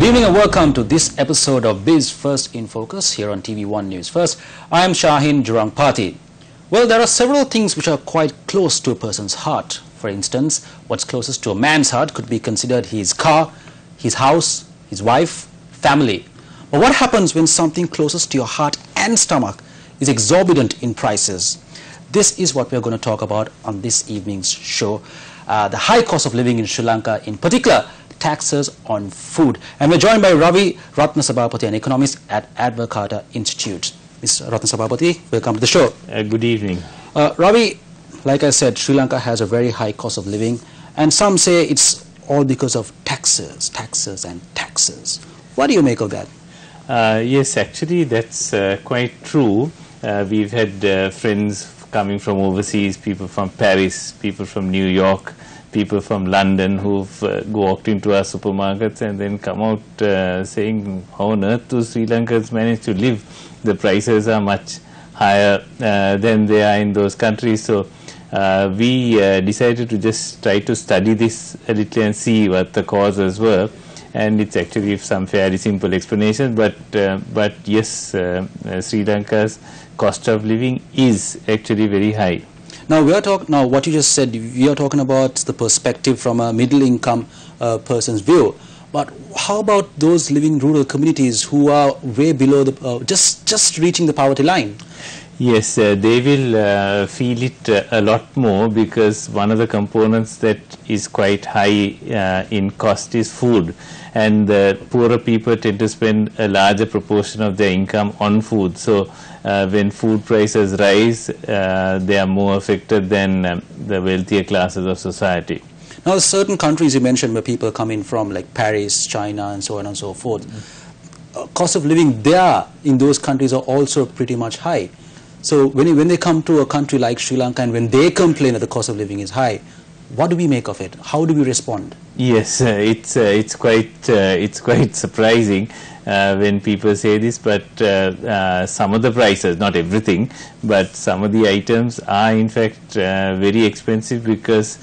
Good evening and welcome to this episode of Biz First in Focus here on TV1 News First. I am Shaheen Jurangpati. Well, there are several things which are quite close to a person's heart. For instance, what's closest to a man's heart could be considered his car, his house, his wife, family. But what happens when something closest to your heart and stomach is exorbitant in prices? This is what we're going to talk about on this evening's show. The high cost of living in Sri Lanka, in particular, taxes on food. And we're joined by Ravi Ratnasabapathy, an economist at Advocata Institute. Mr. Ratnasabapathy, welcome to the show. Good evening. Ravi, like I said, Sri Lanka has a very high cost of living, and some say it's all because of taxes, and taxes. What do you make of that? Yes, actually that's quite true. We've had friends coming from overseas, people from Paris, people from New York, people from London who've walked into our supermarkets and then come out saying, how on earth do Sri Lankans manage to live? The prices are much higher than they are in those countries. So we decided to just try to study this a little and see what the causes were. And it's actually some fairly simple explanation, but yes, Sri Lanka's cost of living is actually very high. Now what you just said, we are talking about the perspective from a middle-income person's view. But how about those living in rural communities who are way below the just reaching the poverty line? Yes, they will feel it a lot more, because one of the components that is quite high in cost is food, and the poorer people tend to spend a larger proportion of their income on food. So when food prices rise, they are more affected than the wealthier classes of society. Now, certain countries you mentioned where people come in from, like Paris, China, and so on and so forth, cost of living there in those countries are also pretty much high. So when they come to a country like Sri Lanka and when they complain that the cost of living is high, what do we make of it? How do we respond? Yes, it's quite surprising when people say this, but some of the prices, not everything, but some of the items are in fact very expensive, because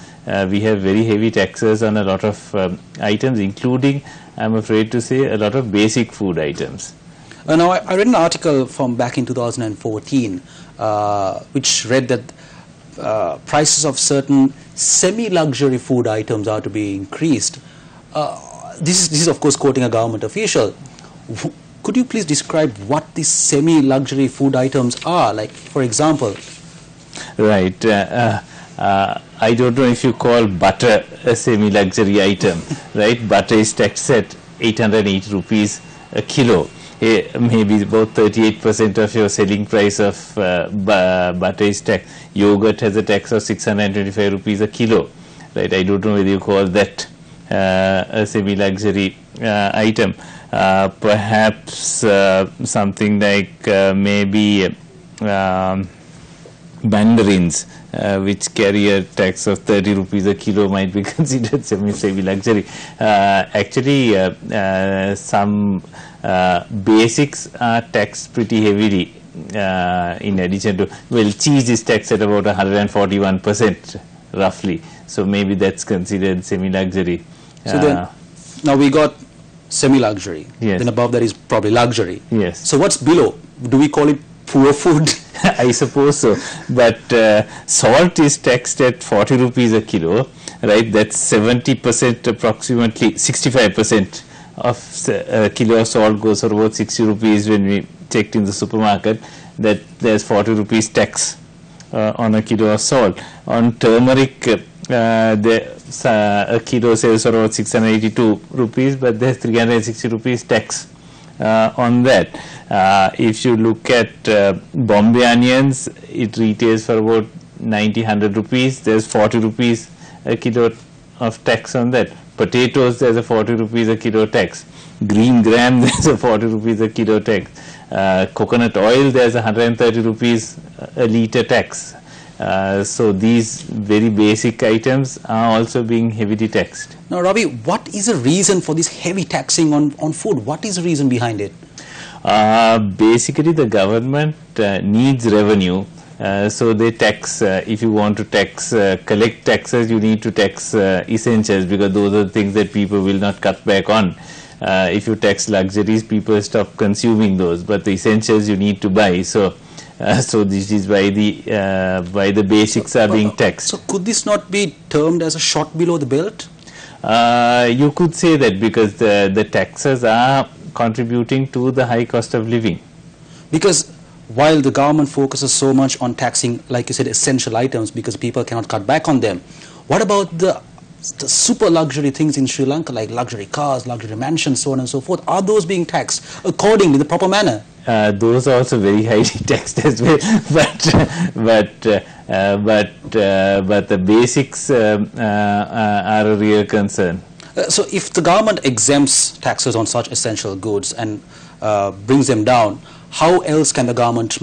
we have very heavy taxes on a lot of items, including, I'm afraid to say, a lot of basic food items. Now, I read an article from back in 2014 which read that prices of certain semi-luxury food items are to be increased. This is of course quoting a government official. Could you please describe what these semi-luxury food items are? Like, for example. Right. I don't know if you call butter a semi-luxury item, right? Butter is taxed at 880 rupees a kilo. Maybe about 38% of your selling price of butter is taxed. Yogurt has a tax of 625 rupees a kilo, right? I don't know whether you call that a semi-luxury item. Perhaps something like maybe mandarins, which carry a tax of 30 rupees a kilo, might be considered semi-luxury. Actually, some basics are taxed pretty heavily. In addition to, well, cheese is taxed at about 141% roughly. So maybe that's considered semi-luxury. So then, now we got semi-luxury. Yes. Then above that is probably luxury. Yes. So what's below? Do we call it poor food? I suppose so. But salt is taxed at 40 rupees a kilo, right? That's 70%, approximately 65% of a kilo of salt goes for about 60 rupees when we checked in the supermarket. That there's 40 rupees tax on a kilo of salt. On turmeric, a kilo sells for about 682 rupees, but there's 360 rupees tax on that. If you look at Bombay onions, it retails for about 90-100 rupees. There's 40 rupees a kilo of tax on that. Potatoes, there's a 40 rupees a kilo tax. Green gram, there's a 40 rupees a kilo tax. Coconut oil, there's 130 rupees a litre tax. So these very basic items are also being heavily taxed. Now, Ravi, what is the reason for this heavy taxing on food? What is the reason behind it? Basically, the government needs revenue. So they tax, if you want to tax, collect taxes, you need to tax essentials, because those are the things that people will not cut back on. if you tax luxuries, people stop consuming those, but the essentials you need to buy. So this is why the basics are being taxed. So could this not be termed as a shot below the belt? You could say that, because the taxes are contributing to the high cost of living. Because while the government focuses so much on taxing, like you said, essential items because people cannot cut back on them, what about the super luxury things in Sri Lanka, like luxury cars, luxury mansions, so on and so forth? Are those being taxed accordingly, in the proper manner? Those are also very highly taxed as well, but the basics are a real concern. So if the government exempts taxes on such essential goods and brings them down, how else can the government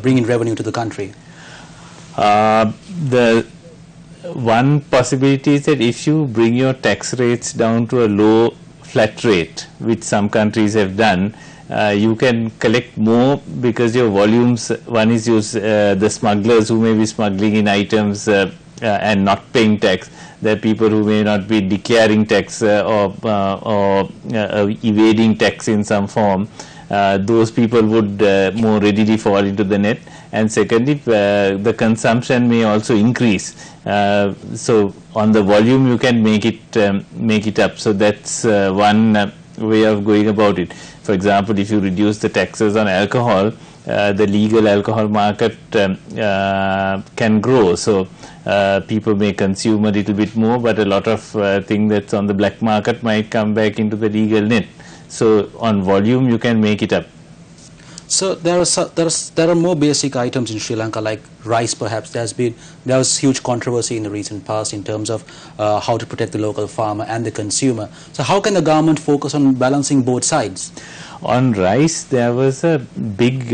bring in revenue to the country? The one possibility is that if you bring your tax rates down to a low flat rate, which some countries have done, you can collect more because your volumes, one is the smugglers who may be smuggling in items and not paying tax. There are people who may not be declaring tax or evading tax in some form. Those people would more readily fall into the net. And secondly, the consumption may also increase. So on the volume you can make it up. So that's one way of going about it. For example, if you reduce the taxes on alcohol, the legal alcohol market can grow. So people may consume a little bit more, but a lot of thing that's on the black market might come back into the legal net. So on volume you can make it up. So there are more basic items in Sri Lanka, like rice perhaps. There was huge controversy in the recent past in terms of how to protect the local farmer and the consumer. So how can the government focus on balancing both sides? On rice there was a big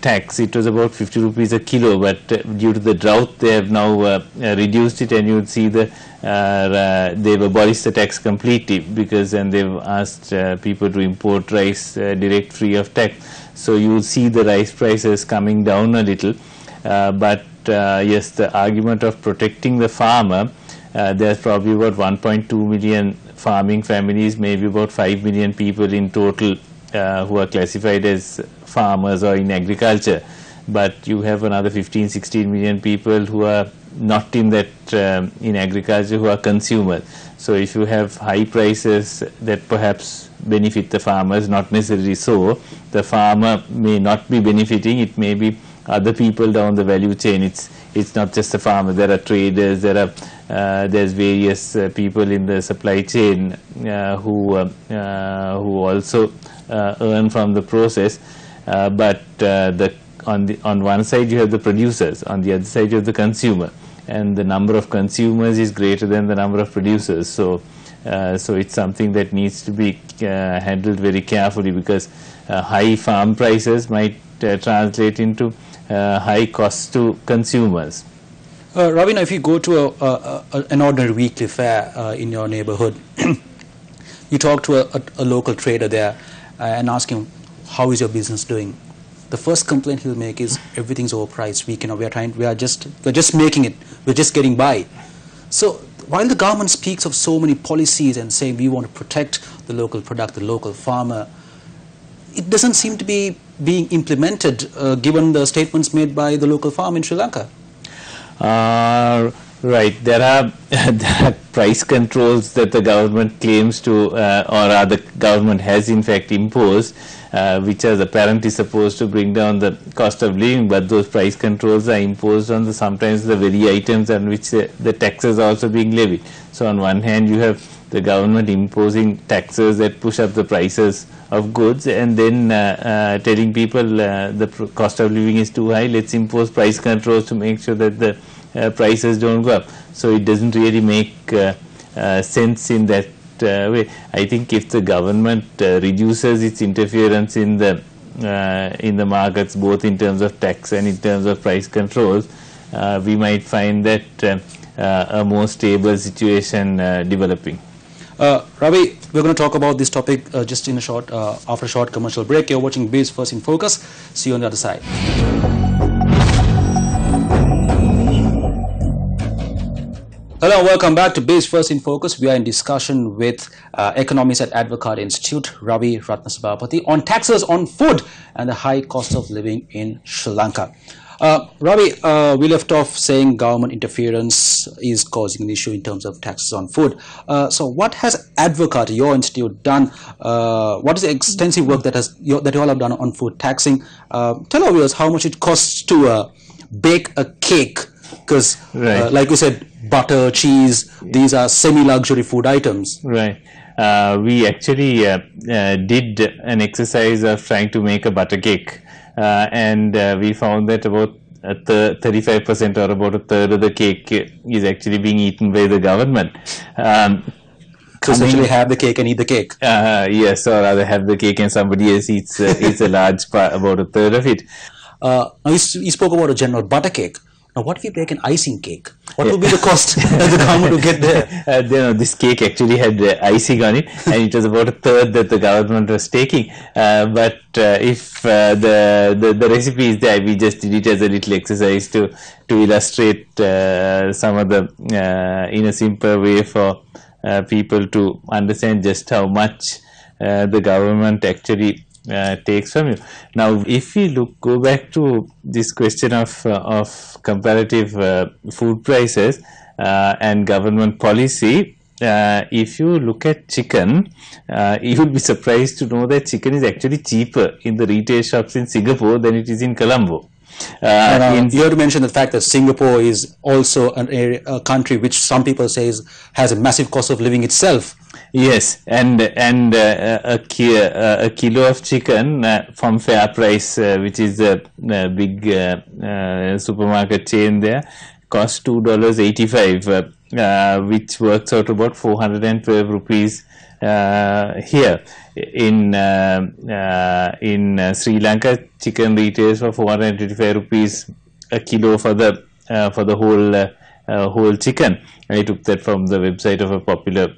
tax. It was about 50 rupees a kilo, but due to the drought they have now reduced it, and you would see they've abolished the tax completely, because and they've asked people to import rice direct free of tax. So you will see the rice prices coming down a little, but yes, the argument of protecting the farmer, there's probably about 1.2 million farming families, maybe about 5 million people in total who are classified as farmers or in agriculture, but you have another 15-16 million people who are not in that in agriculture, who are consumers. So if you have high prices that perhaps benefit the farmers, not necessarily so, the farmer may not be benefiting, it may be other people down the value chain. It's not just the farmer, there are traders, there's various people in the supply chain who also earn from the process, but on one side you have the producers, on the other side you have the consumer, and the number of consumers is greater than the number of producers. So it's something that needs to be handled very carefully, because high farm prices might translate into high costs to consumers. Ravina, if you go to an ordinary weekly fair in your neighborhood, you talk to a local trader there and ask him, how is your business doing? The first complaint he'll make is, everything's overpriced. We're just making it. We're just getting by. So while the government speaks of so many policies and saying we want to protect the local product, the local farmer, it doesn't seem to be being implemented given the statements made by the local farm in Sri Lanka. Right, there are price controls that the government claims to, or the government has in fact imposed, which is apparently supposed to bring down the cost of living, but those price controls are imposed on sometimes the very items on which the taxes are also being levied. So on one hand you have the government imposing taxes that push up the prices of goods, and then telling people the cost of living is too high, let's impose price controls to make sure that the prices don't go up. So it doesn't really make sense in that way. I think if the government reduces its interference in the markets, both in terms of tax and in terms of price controls, we might find that a more stable situation developing. Ravi, we're going to talk about this topic just in after a short commercial break. You're watching Biz First in Focus. See you on the other side. Hello, welcome back to Biz First in Focus. We are in discussion with economist at Advocate Institute, Ravi Ratnasabapathy, on taxes on food and the high cost of living in Sri Lanka. Ravi, we left off saying government interference is causing an issue in terms of taxes on food. So what has Advocate, your institute, done? What is the extensive work that you all have done on food taxing? Tell our viewers how much it costs to bake a cake, because like you said, butter, cheese, these are semi-luxury food items. Right. We actually did an exercise of trying to make a butter cake, and we found that about 35% or about a third of the cake is actually being eaten by the government. So essentially have the cake and eat the cake. Yes, or rather have the cake and somebody else eats a large part, about a third of it. Now you spoke about a general butter cake. Now, what if you bake an icing cake? What would be the cost that the government would get there? This cake actually had icing on it, and it was about a third that the government was taking. But if the recipe is there, we just did it as a little exercise to illustrate some of the in a simple way for people to understand just how much the government actually takes from you. Now, if we go back to this question of comparative food prices and government policy, if you look at chicken, you will be surprised to know that chicken is actually cheaper in the retail shops in Singapore than it is in Colombo. You have to mention the fact that Singapore is also a country which some people say has a massive cost of living itself. Yes, and a kilo of chicken from Fair Price, which is a big supermarket chain there, costs $2.85, which works out about 412 rupees here. In Sri Lanka, chicken retails for 425 rupees a kilo for the whole chicken. I took that from the website of a popular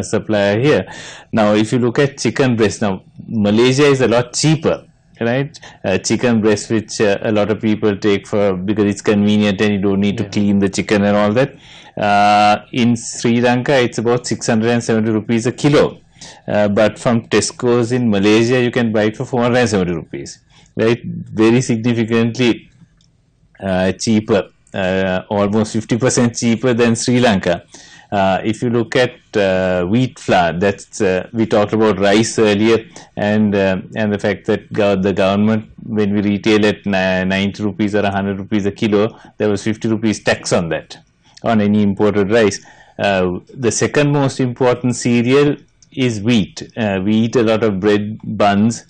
supplier here. Now, if you look at chicken breast, now Malaysia is a lot cheaper, right? Chicken breast, which a lot of people take because it's convenient and you don't need to clean the chicken and all that. In Sri Lanka, it's about 670 rupees a kilo. But from Tesco's in Malaysia, you can buy it for 470 rupees, right? Very significantly cheaper, almost 50% cheaper than Sri Lanka. If you look at wheat flour, that's we talked about rice earlier, and the fact that the government, when we retail at 90 rupees or 100 rupees a kilo, there was 50 rupees tax on that, on any imported rice. The second most important cereal is wheat. We eat a lot of bread, buns.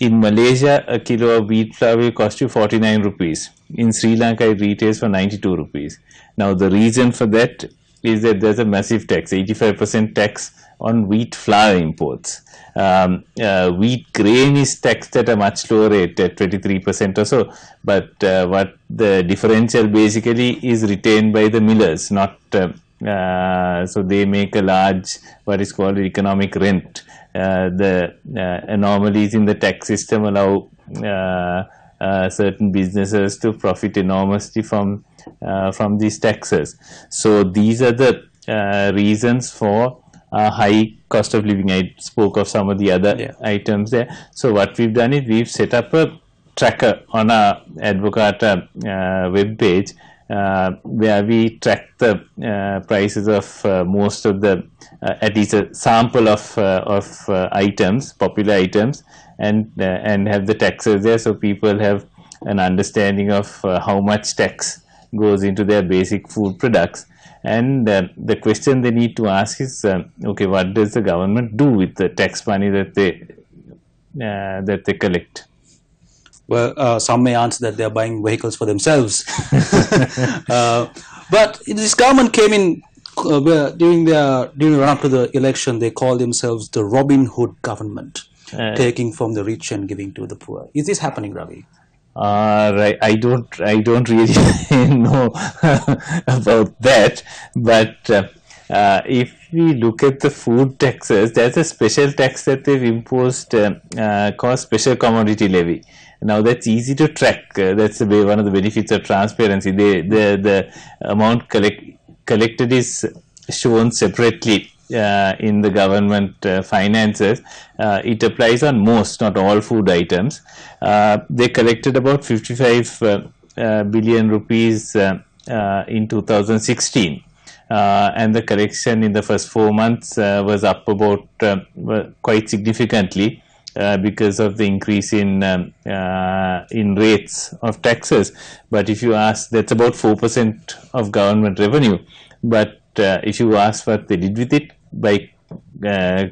In Malaysia, a kilo of wheat flour will cost you 49 rupees. In Sri Lanka, it retails for 92 rupees. Now, the reason for that is that there's a massive tax, 85% tax on wheat flour imports. Wheat grain is taxed at a much lower rate, at 23% or so, but what the differential basically is retained by the millers, not so they make a large, what is called economic rent. The anomalies in the tax system allow certain businesses to profit enormously from these taxes. So these are the reasons for high cost of living. I spoke of some of the other items there. So what we've done is we've set up a tracker on our Advocate web page, where we track the prices of most of the, at least a sample of items, popular items, and have the taxes there, so people have an understanding of how much tax goes into their basic food products. And the question they need to ask is, okay, what does the government do with the tax money that they collect? Well, some may answer that they are buying vehicles for themselves. But this government came in during the run up to the election. They called themselves the Robin Hood government, taking from the rich and giving to the poor. Is this happening, Ravi? Right. I don't really know about that. But if we look at the food taxes, there's a special tax that they've imposed called special commodity levy. Now that's easy to track. That's one of the benefits of transparency. The amount collected is shown separately in the government finances. It applies on most, not all food items. They collected about 55 billion rupees in 2016. And the collection in the first 4 months was up about quite significantly because of the increase in rates of taxes. But if you ask, that's about 4% of government revenue. But if you ask what they did with it, by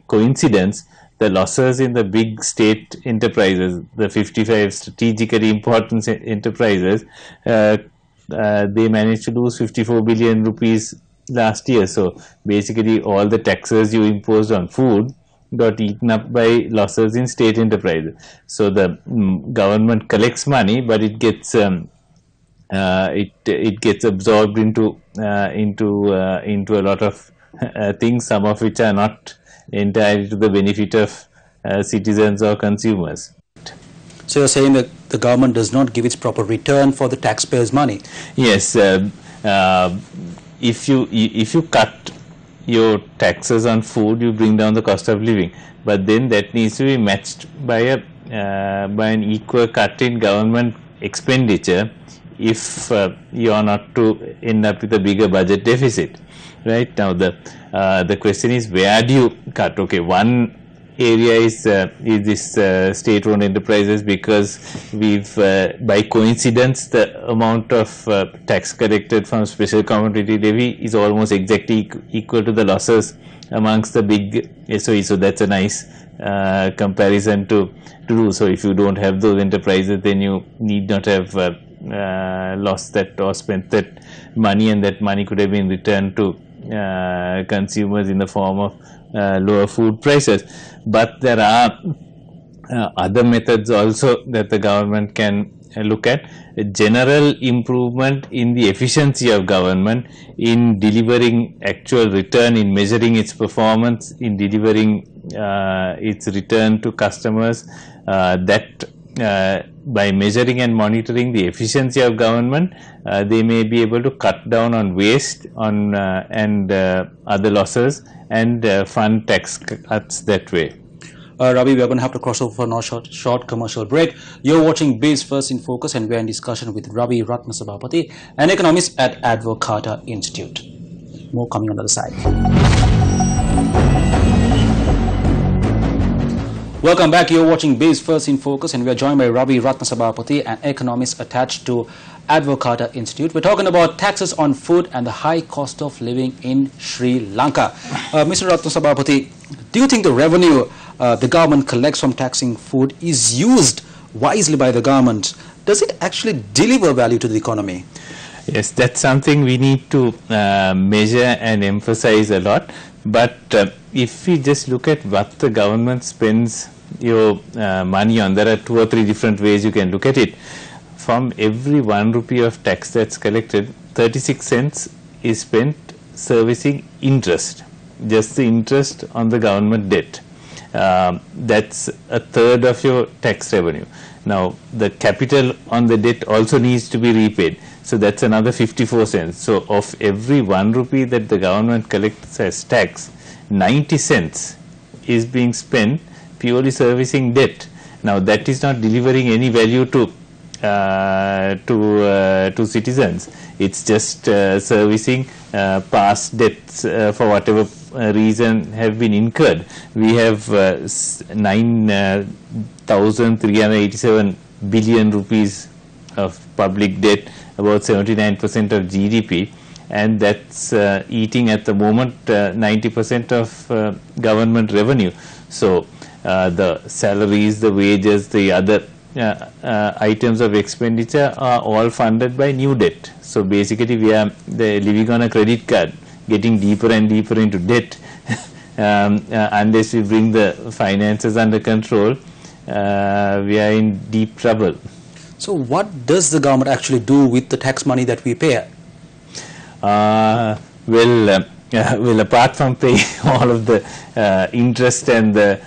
coincidence, the losses in the big state enterprises, the 55 strategically important enterprises, they managed to lose 54 billion rupees last year. So basically all the taxes you imposed on food got eaten up by losses in state enterprises. So the government collects money, but it gets it gets absorbed into a lot of things, some of which are not entirely to the benefit of citizens or consumers. So you're saying that the government does not give its proper return for the taxpayers' money? Yes. If you cut your taxes on food, you bring down the cost of living, but then that needs to be matched by an equal cut in government expenditure if you are not to end up with a bigger budget deficit. Right now, the question is, where do you cut? Okay, one area is this state-owned enterprises, because we've by coincidence the amount of tax collected from special commodity levy is almost exactly equal to the losses amongst the big SOE. So that's a nice comparison to do. So if you don't have those enterprises, then you need not have lost that or spent that money, and that money could have been returned to consumers in the form of lower food prices. But there are other methods also that the government can look at. A general improvement in the efficiency of government in delivering actual return, in measuring its performance, in delivering its return to customers, that by measuring and monitoring the efficiency of government, they may be able to cut down on waste and other losses and fund tax cuts that way. Ravi, we are going to have to cross over for a short commercial break. You're watching Biz First in Focus, and we're in discussion with Ravi Ratnasabapathy, an economist at Advocata Institute. More coming on the other side. Welcome back. You're watching Biz First in Focus, and we are joined by Ravi Ratnasabapathy, an economist attached to Advocata Institute. We're talking about taxes on food and the high cost of living in Sri Lanka. Mr. Ratnasabapathy, do you think the revenue the government collects from taxing food is used wisely by the government? Does it actually deliver value to the economy? Yes, that's something we need to measure and emphasize a lot. But if we just look at what the government spends your money on, there are 2 or 3 different ways you can look at it. From every 1 rupee of tax that's collected, 36 cents is spent servicing interest, just the interest on the government debt. That's a third of your tax revenue. Now, the capital on the debt also needs to be repaid. So that's another 54 cents. So of every 1 rupee that the government collects as tax, 90 cents is being spent purely servicing debt. Now, that is not delivering any value to citizens. It's just servicing past debts for whatever reason have been incurred. We have 9,387 billion rupees of public debt, about 79% of GDP, and that's eating at the moment 90% of government revenue. So the salaries, the wages, the other items of expenditure are all funded by new debt. So basically we are living on a credit card, getting deeper and deeper into debt. Unless we bring the finances under control, we are in deep trouble. So what does the government actually do with the tax money that we pay? Well, apart from paying all of the interest and the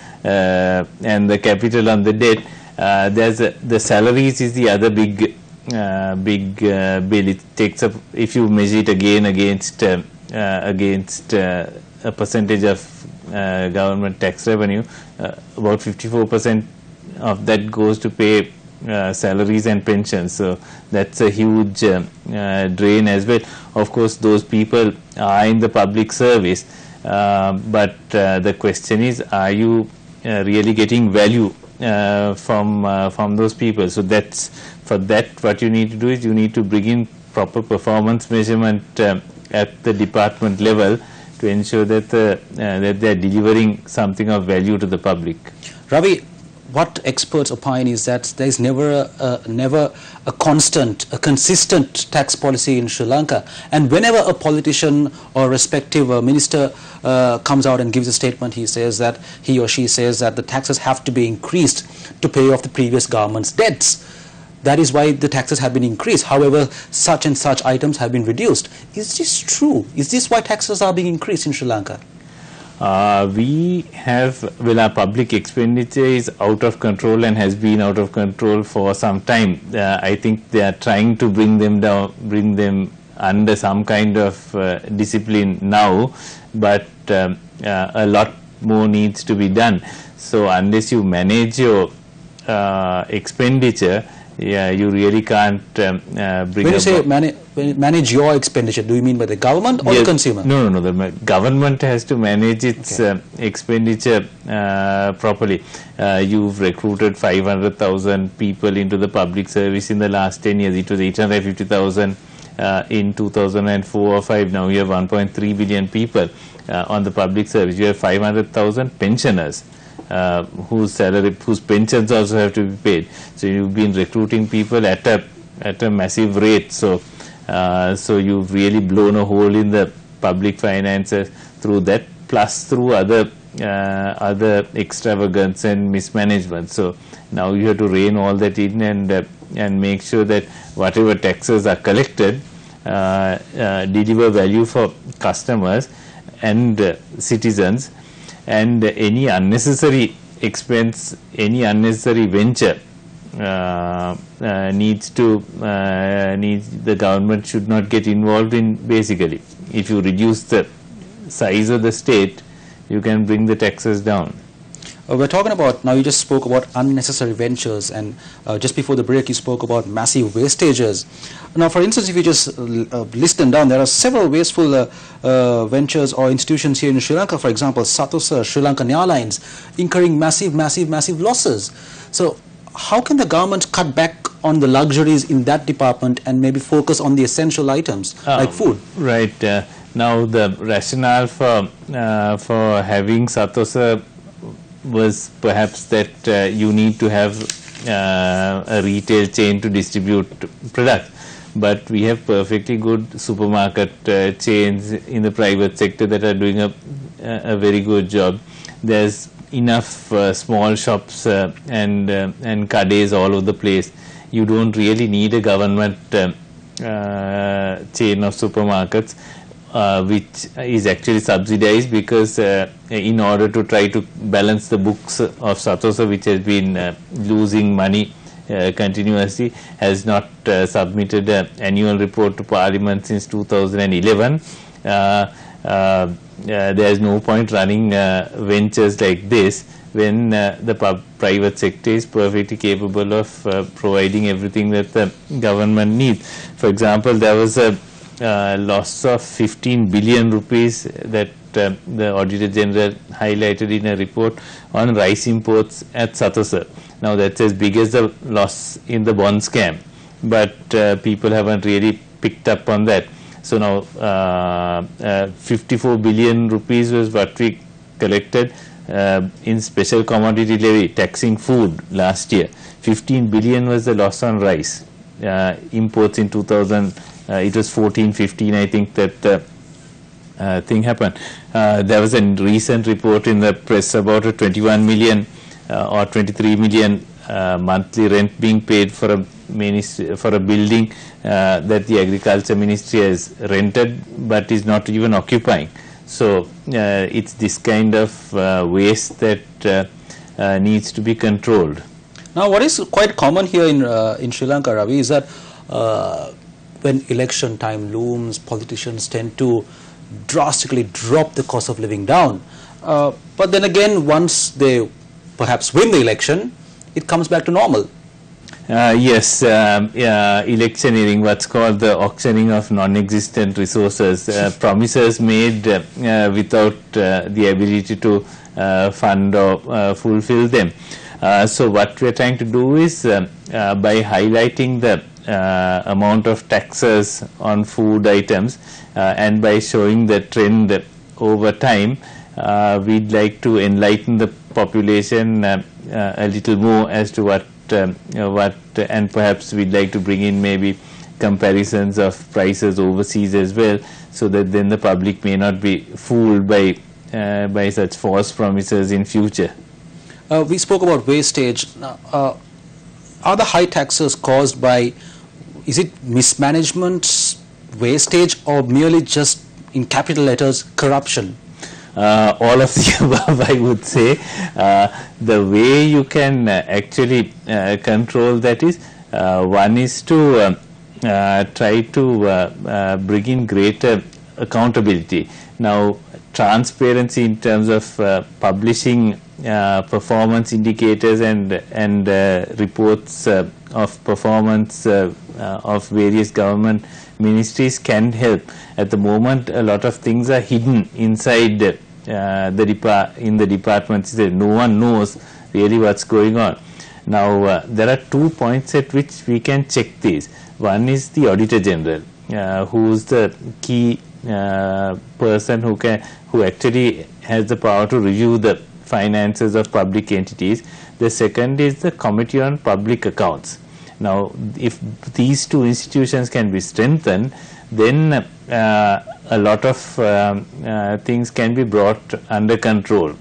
capital on the debt, there's the salaries is the other big bill. It takes up, if you measure it again against against a percentage of government tax revenue, about 54% of that goes to pay salaries and pensions. So that's a huge drain as well. Of course, those people are in the public service, but the question is, are you really getting value from those people? So that's, for that, what you need to do is you need to bring in proper performance measurement at the department level to ensure that that they are delivering something of value to the public. Ravi, what experts opine is that there is never a consistent tax policy in Sri Lanka, and whenever a politician or respective minister comes out and gives a statement, he or she says that the taxes have to be increased to pay off the previous government's debts. That is why the taxes have been increased. However, such and such items have been reduced. Is this true? Is this why taxes are being increased in Sri Lanka? We have, well, our public expenditure is out of control and has been out of control for some time. I think they are trying to bring them down, bring them under some kind of discipline now, but a lot more needs to be done. So unless you manage your expenditure, you really can't bring. When you say manage your expenditure, do you mean by the government or the consumer? No. The government has to manage its expenditure properly. You've recruited 500,000 people into the public service in the last 10 years. It was 850,000 in 2004 or 5. Now you have 1.3 billion people on the public service. You have 500,000 pensioners. Whose pensions also have to be paid. So you've been recruiting people at a massive rate. So you've really blown a hole in the public finances through that, plus through other extravagance and mismanagement. So now you have to rein all that in and make sure that whatever taxes are collected deliver value for customers and citizens. And any unnecessary expense, any unnecessary venture the government should not get involved in. Basically, if you reduce the size of the state, you can bring the taxes down. We're talking about, now you just spoke about unnecessary ventures, and just before the break you spoke about massive wastages. Now, for instance, if you just list them down, there are several wasteful ventures or institutions here in Sri Lanka. For example, Satosa, Sri Lankan Airlines, incurring massive losses. So how can the government cut back on the luxuries in that department and maybe focus on the essential items like food? Right. Now the rationale for having Satosa was perhaps that you need to have a retail chain to distribute products, but we have perfectly good supermarket chains in the private sector that are doing a very good job. There's enough small shops and kades all over the place. You don't really need a government chain of supermarkets, which is actually subsidized, because in order to try to balance the books of Satosa, which has been losing money continuously, has not submitted an annual report to Parliament since 2011. There is no point running ventures like this when the private sector is perfectly capable of providing everything that the government needs. For example, there was a loss of 15 billion rupees that the Auditor General highlighted in a report on rice imports at Satosa. Now that's as big as the loss in the bond scam, but people haven't really picked up on that. So now 54 billion rupees was what we collected in special commodity levy taxing food last year. 15 billion was the loss on rice imports in 2000. It was 14-15, I think, that thing happened. There was a recent report in the press about a 21 million or 23 million monthly rent being paid for a building that the Agriculture Ministry has rented but is not even occupying. So it's this kind of waste that needs to be controlled. Now, what is quite common here in Sri Lanka, Ravi, is that when election time looms, politicians tend to drastically drop the cost of living down. But then again, once they perhaps win the election, it comes back to normal. Yes, electioneering, what's called the auctioning of non-existent resources, promises made without the ability to fund or fulfill them. So what we're trying to do is, by highlighting the amount of taxes on food items and by showing the trend over time, we'd like to enlighten the population a little more as to what and perhaps we'd like to bring in maybe comparisons of prices overseas as well, so that then the public may not be fooled by such false promises in future. We spoke about wastage. Are the high taxes caused by, is it mismanagement, wastage, or merely just, in capital letters, corruption? All of the above, I would say. The way you can actually control that is, one is to try to bring in greater accountability. Now, transparency in terms of publishing performance indicators and reports of performance of various government ministries can help. At the moment, a lot of things are hidden inside in the departments. No one knows really what's going on. Now, there are 2 points at which we can check these. One is the Auditor General, who's the key person who actually has the power to review the finances of public entities. The second is the Committee on Public Accounts. Now, if these two institutions can be strengthened, then a lot of things can be brought under control.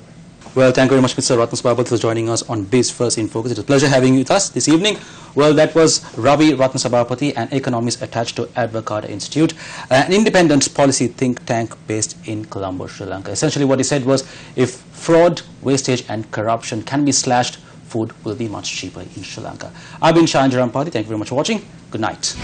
Well, thank you very much, Mr. Ratna Sabapathy, for joining us on Biz First in Focus. It was a pleasure having you with us this evening. Well, that was Ravi Ratna Sabapathy, an economist attached to Advocata Institute, an independent policy think tank based in Colombo, Sri Lanka. Essentially, what he said was, if fraud, wastage and corruption can be slashed, food will be much cheaper in Sri Lanka. I've been Shahin Jarampati. Thank you very much for watching. Good night.